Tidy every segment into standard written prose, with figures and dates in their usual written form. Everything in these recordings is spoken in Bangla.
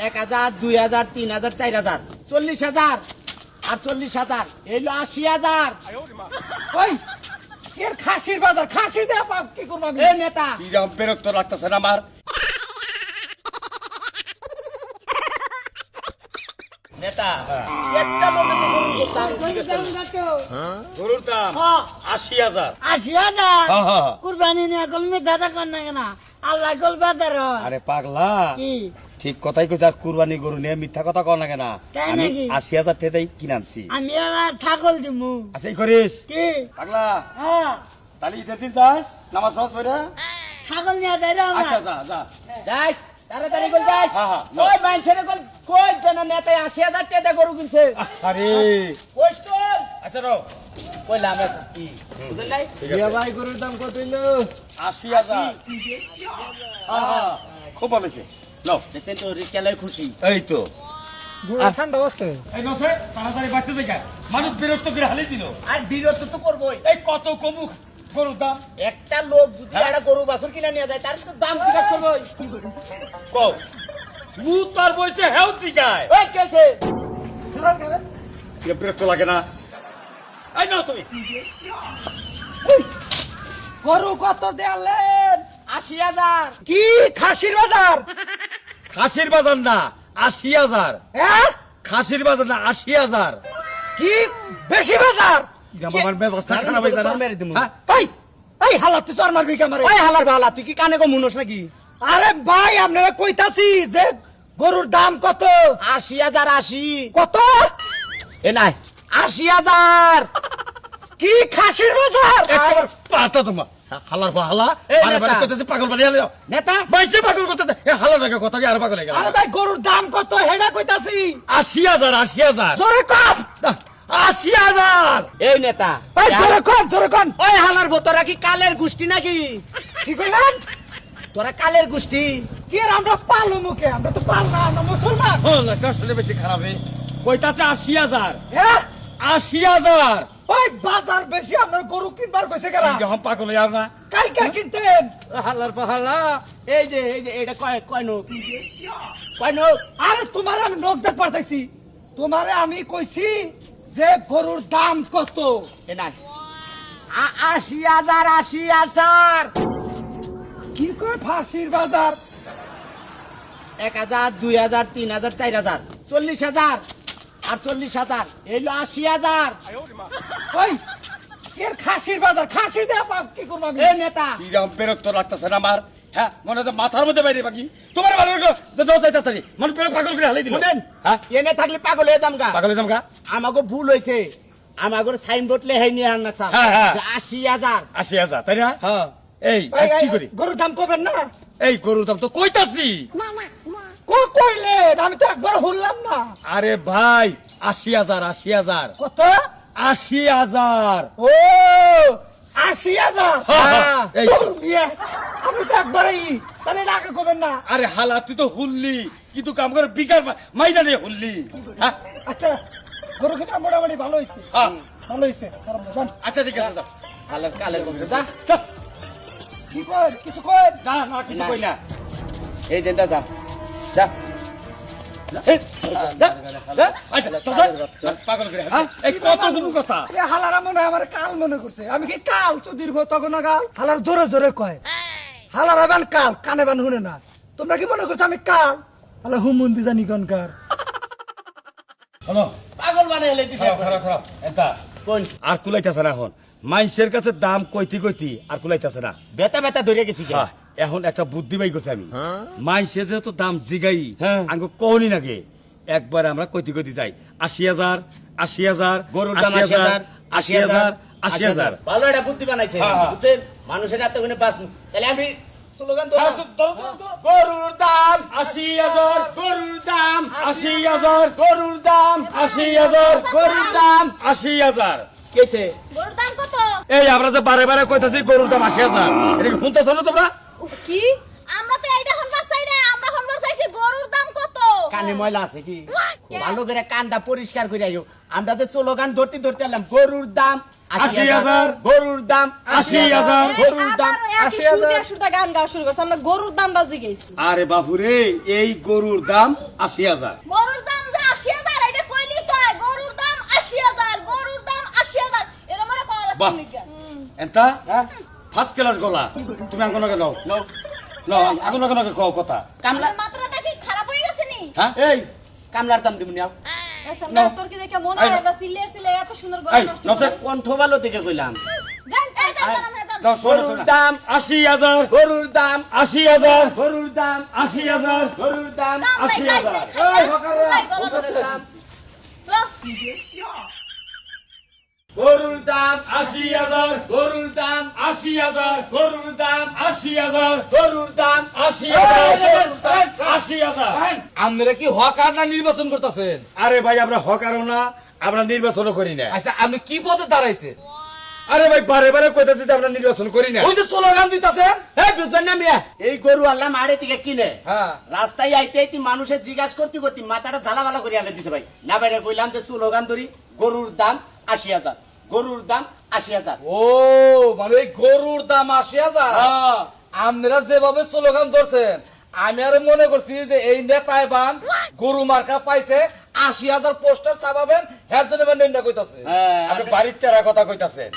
1000, 2000, 3000, 4000, 40,000 আর 40,000 এলো 80,000। ওই এর খাসির বাজার, খাসি দে বাপ, কি করব আমি? এ নেতা কি রকম বিরক্ত লাগতেছে না আমার? নেতা একটা লোকের তো গরুর দাম জিজ্ঞেস করলো। গরুর দাম হ্যাঁ। 80,000। 80,000 হ্যাঁ, হ্যাঁ, হ্যাঁ। কুরবানি নিয়ে কলমে দাদা কর না কেন আল্লাহ কল বাজার আরে পাগলা, কি ঠিক কথাই কইছ। আর কুরবানি গরু নিয়ে মিথ্যা কথা কও না কেন? তাই আমি নাকি? 80,000 টাকাই কিনানছি। আমি আর ছাগল দিমু আচ্ছা এই করিস কি পাগলা, হ্যাঁ তাহলে ঈদের দিন যাস নামাজ সহজ করে। ছাগল নিয়ে যাই রে আচ্ছা আমার যা যা। যাস তাড়াতাড়ি কই যাস। হ্যাঁ, হ্যাঁ, ওই মানুষের কই যেন নেতা 80,000 টাকা গরু কিনছে। আরে কোস্টল আচ্ছা রো, কইলাম কি বুঝেন নাই? ঠিক আছে। ভাই গরুর দাম কত হইলো? 80,000। হ্যাঁ, হ্যাঁ, খুব ভালো হয়েছে। নাও, দেখছেন তো রিস্কালে খুশি। এই তো গরু ঠান্ডা আছে। এই নসে তাড়াতাড়ি বাচ্চা দেখা মানুষ বিরক্ত করে হালি দিল। আর বিরত তো করবই। এই কত কমুক গরুর দাম একটা লোক যদি একটা গরু বাছুর কিনে নিয়ে যায় তার তো দাম জিজ্ঞাসা করবই। কও মু তার বইছে হেউ চিকায়। ওই কেছে খারাপ খারাপ। কি বিরক্ত লাগে না? এই নাও তুমি। গরু কত দেয়ালেন? 80,000 কি খাসির বাজার? খাসির বাজার না 80,000। হ্যাঁ খাসির বাজার না 80,000। কি বেশি বাজার? আমার ব্যবস্থা খারাপ হয়ে যায় না? মেরে দিমু। হ্যাঁ? এই এই হালাত তুই চর মারবি কে আমারে? ওই হালার বালা তুই কি কানে কো মুনস নাকি? আরে ভাই আপনারা কইতাছি যে গরুর দাম কত? 80,000 80 কত? এ নাই 80,000 কি খাসির বাজার? একবার পাতা তোমা হালার হালা এই আরে নেতা। বাড়ি করতেছে পাগল বাড়ি হালে নেতা বাইসে পাগল করতেছে এ হালা লাগে কথা কি আর পাগল হয়ে গেল। আরে ভাই গরুর দাম কত হেডা কইতাছি? 80,000 80,000 জোরে কর। 80,000। এই নেতা এই জোরে কর, জোরে কর। ওই হালার ভোতরা কি কালের গোষ্ঠী নাকি? কি কইলেন? তোরা কালের গোষ্ঠী? কি আর আমরা পালো মুখে, আমরা তো পাল না, আমরা মুসলমান। হ্যাঁ লাগটা শুনে বেশি খারাপ হয়ে কইতাছে 80,000 হ্যাঁ 80,000। ওই বাজার বেশি আপনার গরু কিনবার কইছে কেরা? যখন পাগল হয়ে আর না কালকে কিনতেন। হালার পাহালা এই যে এটা কয় নোক কয় নোক? আরে তোমারে আমি নোক দেখ পাঠাইছি, তোমারে আমি কইছি যে গরুর দাম কত। এ নাই 80,000 80,000 কি কয় ফাঁসির বাজার? 1000, 2000, 3000, 4000, 40,000 আর 40,000 এলো 80,000। ওই এর খাসির বাজার, খাসি দে বাপ, কি করব আমি? এ নেতা কি রকম বিরক্ত লাগতেছে না আমার? হ্যাঁ মনে হয় মাথার মধ্যে বাইরে বাকি তোমার ভালো তাড়াতাড়ি মনে পেলে পাগল করে হালাই দিল। শুনেন হ্যাঁ এনে থাকলে পাগল হয়ে যাম গা। পাগল হয়ে যাম গা। আমাকে ভুল হয়েছে, আমাকে সাইনবোর্ড লেহাই নিয়ে আন না স্যার। হ্যাঁ, হ্যাঁ। 80,000 80,000 তাই না? হ্যাঁ এই এই, কি এই, করি? গরুর দাম কবেন না? এই গরুর দাম তো কইতাছি। কইলেন আমি তো একবার শুনলাম না। আরে ভাই 80,000 80,000 কত? 80,000। ও 80,000। হ্যাঁ, এই ধুর মিয়া, আমি তো একবারই, তাহলে আগে কবেন না। আরে হালা তুই তো হুল্লি কিন্তু কাম করে বিকার মাইদানে হুল্লি। হ্যাঁ আচ্ছা গরু কিনা মোটামুটি ভালো হয়েছে, হ্যাঁ ভালো হয়েছে, খারাপ না, যান। আচ্ছা ঠিক আছে যাও। কালের কালের বংশ যা। চল। কি কয় কিছু কয়? না না কিছু কই না। এই দেন দাদা যা এই, যা, যা। আচ্ছা চাচা, পাগল করে হালাই। এই কতগুলো কথা। এ হালারা মনে হয় আমার কাল মনে করছে, আমি কি কাল চুদির তখন না কাল? হালার জোরে জোরে কয়, হালারা বান কাল, কানে বান শুনে না। তোমরা কি মনে করছো আমি কাল? হালা হুমুন্দি জানি কনকার। হলো পাগল বানাই হেলে দিছে খারাপ খারাপ খারাপ এটা কোন আর কুলাইতেছে না এখন মানুষের কাছে দাম কইতি কইতি আর কুলাইতেছে না। বেতা বেতা ধরে গেছি কে? হ্যাঁ, এখন একটা বুদ্ধি বাই করছি আমি। মাইসে যেহেতু দাম জিগাই হ্যাঁ। আঙ্গ কওনি নাগে একবার আমরা কইতি কইতি যাই 80,000 80,000 গরুর দাম 80,000 80,000 80,000। ভালো একটা বুদ্ধি বানাইছে হ্যাঁ, হ্যাঁ। বুঝছেন, মানুষের এতগুলো বাস। তাহলে আমি স্লোগান তো ধরো, ধরো, ধরো। গরুর দাম 80,000 গরুর দাম 80,000 গরুর দাম 80,000 গরুর দাম 80,000। কেছে গরুর দাম কত? এই আমরা যে বারে বারে কইতাছি গরুর দাম 80,000, এটা কি শুনতেছ না তোমরা? উফ, কি আমরা তো এইটা হনবার চাই না, আমরা হনবার চাইছি গরুর দাম কত? কানে ময়লা আছে কি? ভালো করে কানটা পরিষ্কার করে আইও। আমরা তো স্লোগান ধরতে ধরতে এলাম গরুর দাম 80,000 গরুর দাম 80,000 গরুর দাম একই সুরতে সুরতে গান গাওয়া শুরু করছে আমরা গরুর দাম বাজি গেছি আরে বাপুরে এই গরুর দাম 80,000 গরুর দাম যে 80,000 এটা কইলি তো গরুর দাম 80,000 গরুর দাম 80,000 এরা মরে করা বাহ। লাগছে এন্তা হ্যাঁ ফার্স্ট ক্লাস গলা তুমি আঙ্গনকে নাও নাও। নাও আঙ্গনকে কও কথা কামলা আমার মাত্রাটা কি খারাপ হয়ে গেছে নি হ্যাঁ এই কামলার দাম দিবনি আও সামনে তোর কি দেখে মনে হয় আমরা সিলে সিলে এত সুন্দর গরু এই, নষ্ট নসে। করে কণ্ঠ ভালো থেকে কইলাম যান এই যান আমরা যান দাও শোনো গরুর শোনো দাম 80,000 গরুর দাম 80,000 গরুর দাম 80,000 গরুর দাম দাম নাই 80,000 এই হকাররা গরুর দাম গরুর দাম 80,000 গরুর দাম 80,000 গরুর দাম 80,000 গরুর দাম 80,000 আপনারা কি হকার না নির্বাচন করতেছেন? আরে ভাই আমরা হকারও না আমরা নির্বাচনও করি না আচ্ছা আপনি কি পদে দাঁড়াইছেন? আরে ভাই বারে বারে কইতাছি যে আমরা নির্বাচন করি না ওই যে স্লোগান দিতেছেন। এই বুঝবেন না মিয়া এই গরু আল্লাহ মারে থেকে কিনে হ্যাঁ। রাস্তায় আইতে আইতে মানুষের জিজ্ঞাসা করতে করতে মাথাটা ঝালাভালা করে আলে দিছে ভাই না বাইরে কইলাম যে স্লোগান ধরি গরুর দাম 80,000 গরুর দাম 80,000 ও মানে এই গরুর দাম 80,000। হ্যাঁ। আপনারা যেভাবে স্লোগান ধরছেন আমি আর মনে করছি যে এই নেতায় বান গরু মার্কা পাইছে 80,000 পোস্টার ছাপাবেন এর জন্য নেন্ডা কইতাছে। হ্যাঁ, আপনি বাড়ির তেরা কথা কইতাছেন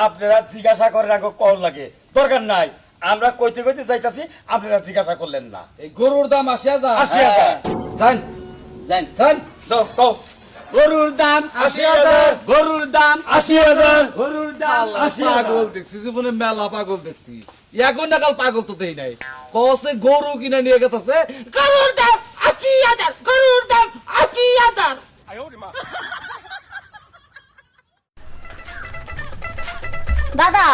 আপনারা জিজ্ঞাসা করেন আগে কল লাগে দরকার নাই আমরা কইতে কইতে যাইতাছি আপনারা জিজ্ঞাসা করলেন না এই গরুর দাম 80,000। 80,000 জান জান জান দাও কও গরুর দাম 80,000 গরুর দাম 80,000 গরুর দাম আল্লাহ, পাগল দেখছি জীবনে মেলা পাগল দেখছি এখন নাকাল পাগল তো দেই নাই কসে গরু কিনে নিয়ে গেছে গরুর দাম 80,000 গরুর দাম 80,000। দাদা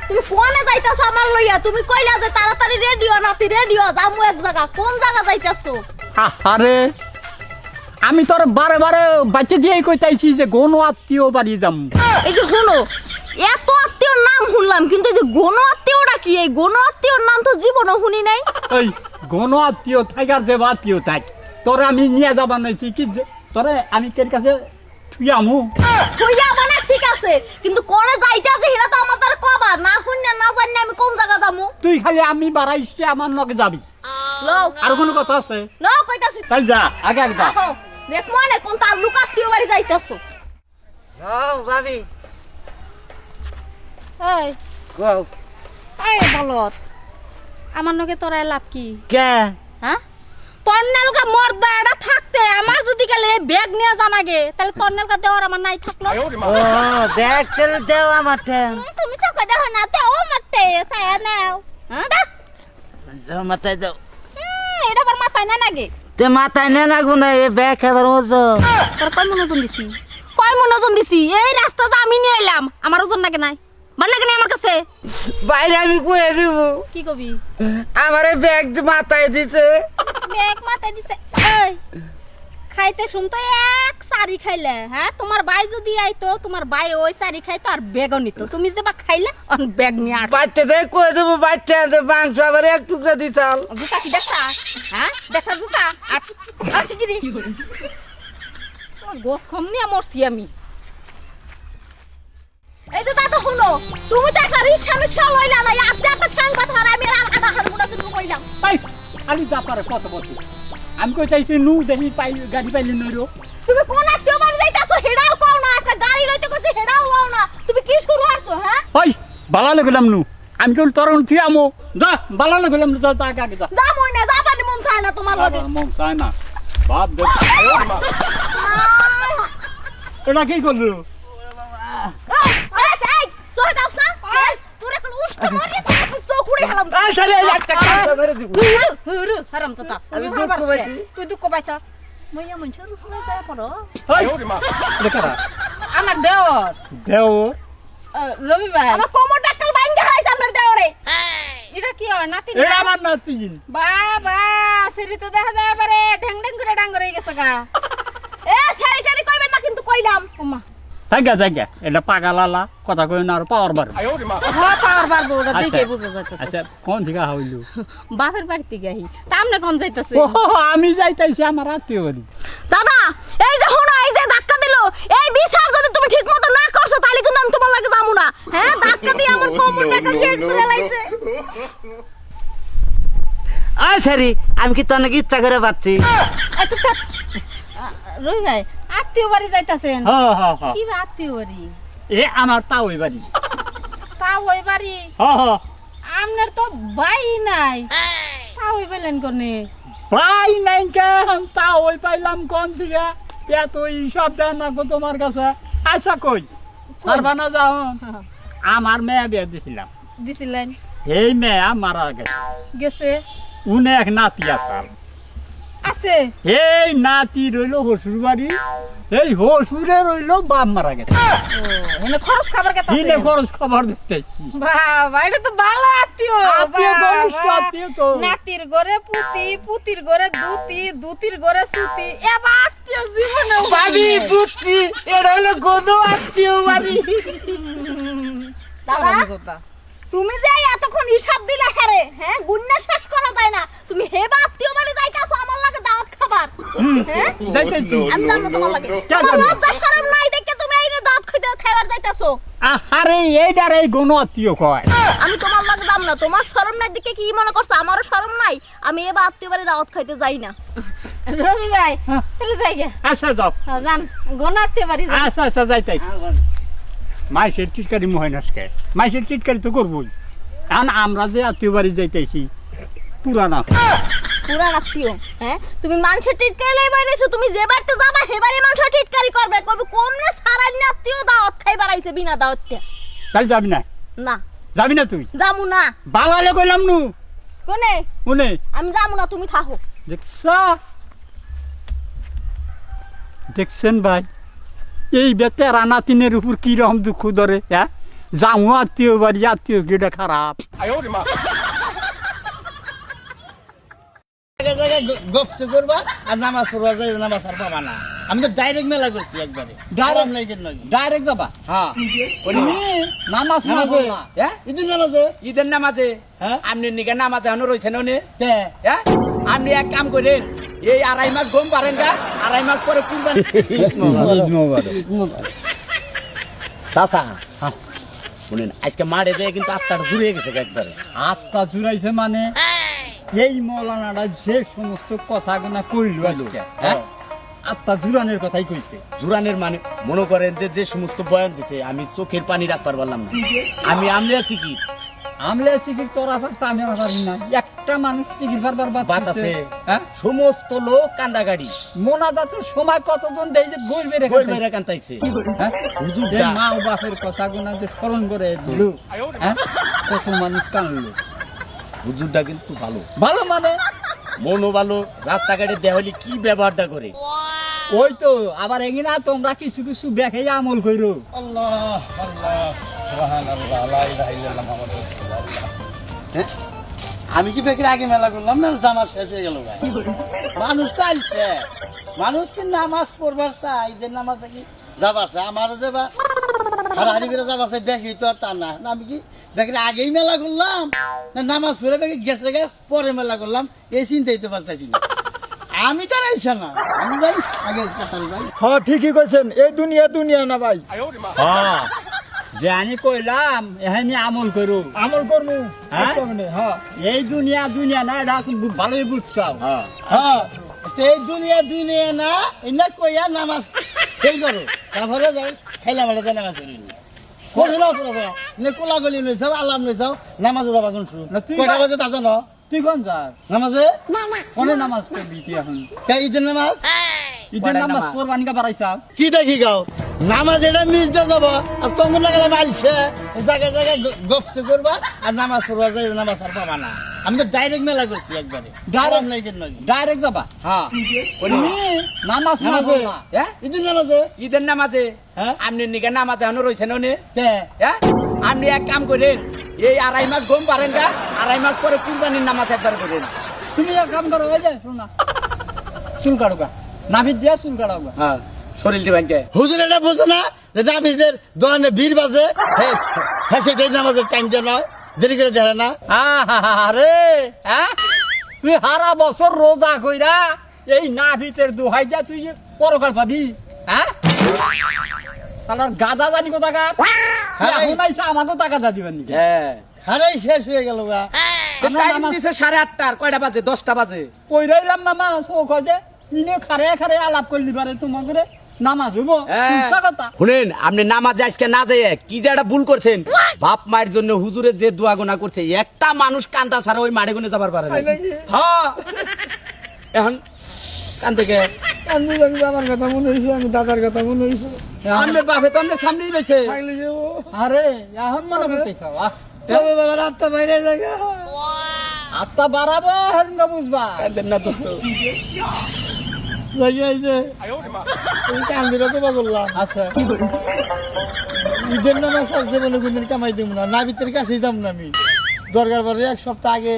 তুমি ফোনে যাইতাছো আমার লইয়া তুমি কইলা যে তাড়াতাড়ি রেডিও নাতি রেডিও যামু এক জায়গা কোন জায়গা যাইতাছো আরে আমি তোর বারে বারে বাচ্চা দিয়েই কইতাইছি যে গণ আত্মীয় বাড়ি যাম এই যে শুনো এত আত্মীয়র নাম শুনলাম কিন্তু এই যে গণ আত্মীয়টা কি এই গণ আত্মীয়র নাম তো জীবনও শুনি নাই ওই গণ আত্মীয় থাকার যে আত্মীয় থাক তোরে আমি নিয়ে যাবার নাইছি কি যে তোরে আমি কের কাছে তুই আমু হইয়া মানে ঠিক আছে কিন্তু কোনে যাইতাছে সেটা তো আমার তার কবা না শুননা না জানি আমি কোন জায়গা যামু তুই খালি আমি বাড়াইছি আমার লগে যাবি লও আর কোনো কথা আছে লও কইতাছি তাই যা আগে আগে যা দেখ মানে কোন তার লুক আত্মীয় বাড়ি যাইতাছো নাও ভাবি এই গাও এই বলত আমার নগে তোরা লাভ কি কে হ্যাঁ তন্নালকা মর্দা এটা থাকতে আমার যদি গেলে ব্যাগ নিয়ে জানাগে তাহলে তন্নালকা দেওয়ার আমার নাই থাকলো ও ব্যাগ ছেড়ে দাও আমার ঠ্যাং তুমি তো কই দেখো না দেও মারতে তাই নাও হ্যাঁ দা দাও মাথায় দাও এটা আবার মাথায় না নাগে তে মাথায় নে লাগবো না এই ব্যাগ এবার ওজন তোর কয় মনোজন দিছি এই রাস্তা যে আমি নিয়ে এলাম আমার ওজন লাগে নাই ভাল লাগে নাই আমার কাছে বাইরে আমি কয়ে দিব কি কবি আমার এই ব্যাগ মাথায় দিছে ব্যাগ মাথায় দিছে এই খাইতে শুনতো এক সারি খাইলে হ্যাঁ তোমার ভাই যদি আইতো তোমার ভাই ওই সারি খাইতো আর ব্যাগও নিত তুমি যে বা খাইলে অন ব্যাগ নিয়ে আর বাচ্চা দেখ কয়ে দেবো বাচ্চা মাংস আবার এক টুকরা দিতাল জুতা কি দেখছা হ্যাঁ দেখছা জুতা আর আছে কি রে তোমার গোস কম নিয়ে মরছি আমি এই যে দাদা শুনো তুমি তো একটা রিক্সা লইলা না আজকে একটা ঠ্যাং ধর আমি আর আধা হারবো না তুমি কইলাম তাই আমি যা পারে কত বসে আমি কই চাইছি নু দেখি পাই গাড়ি পাইলি নইরো তুমি কোন আত্মীয় বাড়ি যাইতাছো হেডাও কও না একটা গাড়ি লইতে কইতে হেডাও লও না তুমি কি শুরু করছো হ্যাঁ ওই বালা লাগলাম নু আমি কই তোর তুই আমো যা বালা লাগলাম যা আগে আগে যা যা মই না যাবানি মন চায় না তোমার লগে মন চায় না বাপ দেখ এটা কি করলো এই তুই দাও না তোর এখন উস্কে মারি তোর চকুড়ে খেলাম এই শালা একটা কাটা মেরে দিব হুরু হারাম জাতা আমি দুঃখ পাইছি। তুই দুঃখ পাইছ মইয়া মনছর রুফে যায় পড়ো ওই দেখারা আমার দেওর দেও রবি ভাই আমার কোমর ডাক্তার বাইঙ্গা হাইছে আমার দেওরে এটা কি হয় নাতি এটা আমার নাতিন বাবা সেরি তো দেখা যায় পারে ঢ্যাং ঢ্যাং করে ডাঙ্গর হয়ে গেছে গা এ ছাড়ি ছাড়ি কইবেন না কিন্তু কইলাম ওমা থাকা এটা পাগালালা কথা কই না আর পাওয়ার বার হ্যাঁ পাওয়ার বাড়বো ওটা দেখে বুঝা যাইতেছে আচ্ছা কোন দিকে হইলো বাপের বাড়িতে গাহি তামনে কোন যাইতেছে ও আমি যাইতাইছি আমার আত্মীয় বাড়ি দাদা এই যে হুনো এই যে ধাক্কা দিল এই বিচার যদি তুমি ঠিকমতো না করছো তাহলে কিন্তু আমি তোমার লাগে যাবো না। হ্যাঁ ধাক্কা দিয়ে আমার কোমরটা একটা গেট করে লাইছে। আয় সারি আমি কি তোর নাকি ইচ্ছা করে পাচ্ছি? আচ্ছা থাক। রবি ভাই আত্মীয় বাড়ি যাইতাছেন? হ্যাঁ হ্যাঁ হ্যাঁ কি আত্মীয় বাড়ি? এ আমার তা ওই বাড়ি। তা ওই বাড়ি? হ্যাঁ হ্যাঁ আপনার তো ভাই নাই, তা ওই পেলেন কোনে? ভাই নাই কেন তা ওই পাইলাম কোন দিকে? এত হিসাব দেন না গো তোমার কাছে। আচ্ছা কই সারবানা যাও। আমার মেয়ে বিয়ে দিছিলাম, দিছিলেন? এই মেয়ে মারা গেছে। গেছে? উনি এক নাতি আসাল। আছে? এই নাতি রইল হসুর বাড়ি, এই হসুরে রইল বাপ মারা গেছে। এনে খরচ খাবার কথা আছে? দিনে খরচ খবর দিতেছি। বাবা এটা তো ভালো আত্মীয়। আত্মীয় বাবা, ঘনিষ্ঠ আত্মীয় তো। নাতির ঘরে পুতি, পুতির ঘরে দুতি, দুতির ঘরে সুতি, এবার আত্মীয় জীবনে ভাবি বুঝছি এটা হলো কোনো আত্মীয় বাড়ি। দাদা তুমি যে এতক্ষণ হিসাব দিলে হারে, হ্যাঁ গুন্না শেষ করা যায় না। তুমি হেবা আত্মীয় বাড়ি যাইতাছো আমার লাগে দাওয়াত খাবার। হ্যাঁ যাইতেছি। আমি জানো তোমার লাগে। কেন তোমার জানো? লজ্জা শরম নাই দেখে তুমি আইনে দাওয়াত খাইবার যাইতাছো। আরে এইটার এই কোনো আত্মীয় কয়। আমি তোমার লাগে যাম না। তোমার শরম নাই দিকে কি মনে করছো আমারও শরম নাই? আমি এবার আত্মীয় বাড়ি দাওয়াত খাইতে যাই না। রবি ভাই তাহলে যাই গে। আচ্ছা যাও। যান গনা আত্মীয় বাড়ি যান। আচ্ছা আচ্ছা যাইতেছি। মাইসের টিটকারি মহিনাসকে মাইসের টিটকারি তো করবোই। কারণ আমরা যে আত্মীয় বাড়ি যাইতেছি পুরানা পুরান আত্মীয়। হ্যাঁ তুমি মানুষের টিটকারি লইবা রইছো। তুমি যে বাড়িতে যাবা হে বাড়ি মানুষের টিটকারি করবে। কবে কমনে সারাই না আত্মীয় দাওয়াত খাইবার আইছে বিনা দাওয়াতে। তাই যাবি না? না যাবি না তুই? যামু না। বাঙালে কইলাম নু কোনে? উনি আমি যামু না, তুমি থাকো। দেখছেন ভাই এই বেতেরা নাতিনের উপর কি রকম দুঃখ ধরে। হ্যাঁ যাও আত্মীয় বাড়ি, আত্মীয় গেটা খারাপ। গপসে করবা আর নামাজ পড়বা, যাই নামাজ আর পাবা না। আমি তো ডাইরেক্ট মেলা করছি একবারে। Direct? নাই কেন নয়? ডাইরেক্ট যাবা? হ্যাঁ নামাজ নামাজে হ্যাঁ ঈদের নামাজে ঈদের নামাজে হ্যাঁ? আপনি নিকে নামাজে এখনো রয়েছেন ওনে। কে হ্যাঁ আপনি এক কাম করেন, এই 2.5 মাস ঘুম পারেন গা, 2.5 মাস পরে কুরবানি। চাচা শুনেন আজকে মারে দেয় কিন্তু আত্মাটা জুড়ে গেছে একবারে। আত্মা জুড়াইছে মানে এই মৌলানাটা যে সমস্ত কথাগুলো কইল আজকে, হ্যাঁ আত্মা জুড়ানের কথাই কইছে। জুরানের মানে মনে করেন যে যে সমস্ত বয়ান দিছে আমি চোখের পানি রাখতে পারলাম না। আমি আমলে আছি কি আমলে চিকির তোরা পারছে আমি আর পারি না। একটা মানুষ চিকির বারবার বাত আছে, হ্যাঁ সমস্ত লোক কান্দা গাড়ি মোনাজাতের সময় কতজন দেই যে গোল মেরে কই মেরে কান্দাইছে। হ্যাঁ হুজুর এই মা ও বাপের কথাগুলো যে স্মরণ করে দিল, হ্যাঁ কত মানুষ কানলো। হুজুরটা কিন্তু ভালো, ভালো মানে মনও ভালো, রাস্তাঘাটে দেয়া হলে কি ব্যবহারটা করে। ওই তো আবার এগিনা তোমরা কিছু কিছু দেখে আমল করো। আল্লাহ আল্লাহ সুবহানাল্লাহ লা ইলাহা ইল্লাল্লাহ মুহাম্মাদুর রাসূলুল্লাহ। হ্যাঁ? আমি কি বেকের আগে মেলা করলাম না জামা শেষ হয়ে গেল ভাই? মানুষ তো আইছে, মানুষ কি নামাজ পড়বার চাই, ঈদের নামাজে কি যাবার চাই? আমার যে বা হারাহারি করে যাবার চাই দেখি তো আর তা না। না আমি কি বেকের আগেই মেলা করলাম না নামাজ পড়ে বেকে গেছে গে পরে মেলা করলাম, এই চিন্তাই তো পারতেছি না। আমি তো আর আইসা না, আমি যাই আগে কাটাল ভাই। হ্যাঁ ঠিকই কইছেন, এই দুনিয়া দুনিয়া না ভাই। হ্যাঁ যে আমি কইলাম এখানে আমল করো, আমল করমু। হ্যাঁ? হ্যাঁ এই দুনিয়া দুনিয়া না এটা খুব ভালোই বুঝছাও। হ্যাঁ তো এই দুনিয়া দুনিয়া না এনা কইয়া নামাজ ফেল করো, তারপরে যাই খেলা মেলাতে নামাজ করি কোন কোলা গলি লই যাও, আলাম লই যাও, নামাজে যাবা কোন শুরু না, তুই কয়টা বা- বাজে তা জানো? তুই কোন যাস? নামাজে কোনে নামাজ পড়বি তুই এখন? কে ঈদের নামাজ ঈদের কয়টা নামাজ নামাজ? পড়বানি কা বাড়াইছাও? কি দেখি গাও নামাজ এটা মিস দিয়ে যাবো আর তখন লাগালে মাইছে জায়গায় জায়গায় গপসে করবা আর নামাজ পড়বা, যাই নামাজ আর পাবা না। আমি তো ডাইরেক্ট মেলা করছি একবারে। Direct? নাই কেন নয়? ডাইরেক্ট যাবা? হ্যাঁ তুমি নামাজ না নামাজে পড়বা? হ্যাঁ ঈদের নামাজে ঈদের নামাজে হ্যাঁ? আপনি নিকে নামাজে এখনো রয়েছেন ওনে। কে হ্যাঁ আপনি এক কাম করেন, এই 2.5 মাস ঘুম পারেন গা, 2.5 মাস পরে কুরবানির নামাজ একবার করেন। তুমি এক কাম করো, ওই যে শোনা চুল কাটুকা নাভিদ দিয়া চুল কাটাওগা। হ্যাঁ শরীর দিবেন কে? হুজুর এটা বুঝো না যে নাফিসদের দোকানে ভিড় বাজে, হ্যাঁ সেটাই নামাজের টাইম দিয়ে নয়, দেরি করে দেখে না। আরে হ্যাঁ তুই সারা বছর রোজা কইরা এই নাভিতের দোহাই দিয়া তুই পরকাল পাবি? হ্যাঁ তাহলে গাদা জানি কোথাকার এখন আইসা আমাকেও টাকা দা দিবেন নাকি হ্যাঁ হারাই শেষ হয়ে গেল গা। টাইম দিছে 8:30 কয়টা বাজে 10টা বাজে কইরাইলাম নামাজ ও কয়ে ইনে খারে খারে আলাপ করলি পারে তোমাকে নামাজ হইবো মিথ্যা কথা শুনেন আপনি নামাজ আজকে না যাইয়ে কি যে একটা ভুল করছেন বাপ মায়ের জন্য হুজুরের যে দোয়া গোনা করছে একটা মানুষ কান্দা ছাড়া ওই মাঠে গুনে যাবার পারে না হ্যাঁ এখন কান্দে কে আমি বাবার কথা মনে হয়েছে, আমি দাদার কথা মনে হয়েছে। আপনার বাপে তো আপনার সামনেই রয়েছে খাইলে যাবো আরে এখন মনে করতেছ তবে বাবার আত্মা বাইরে জায়গা আত্মা বাড়াবো হেন বুঝবা কান্দেন না দোস্ত জায়গা আইছে কান্দিরা তো বললাম আচ্ছা ঈদের নামাজ আর জীবনে কোনদিন কামাই দেবো না, নাবিতের কাছেই যাবো না আমি। দরকার পরে এক সপ্তাহ আগে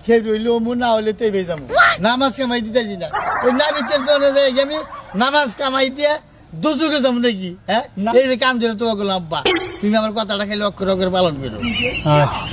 খেয়ে রইলে মু না হলে তেবে যাবো, নামাজ কামাই দিতেছি না। ওই নাবিতের দরে যাই আমি নামাজ কামাই দিয়ে দুজুকে যাবো নাকি? হ্যাঁ এই যে কান ধরে তোমাকে আব্বা তুমি আমার কথাটা খাইলে অক্ষর অক্ষর পালন করো। আচ্ছা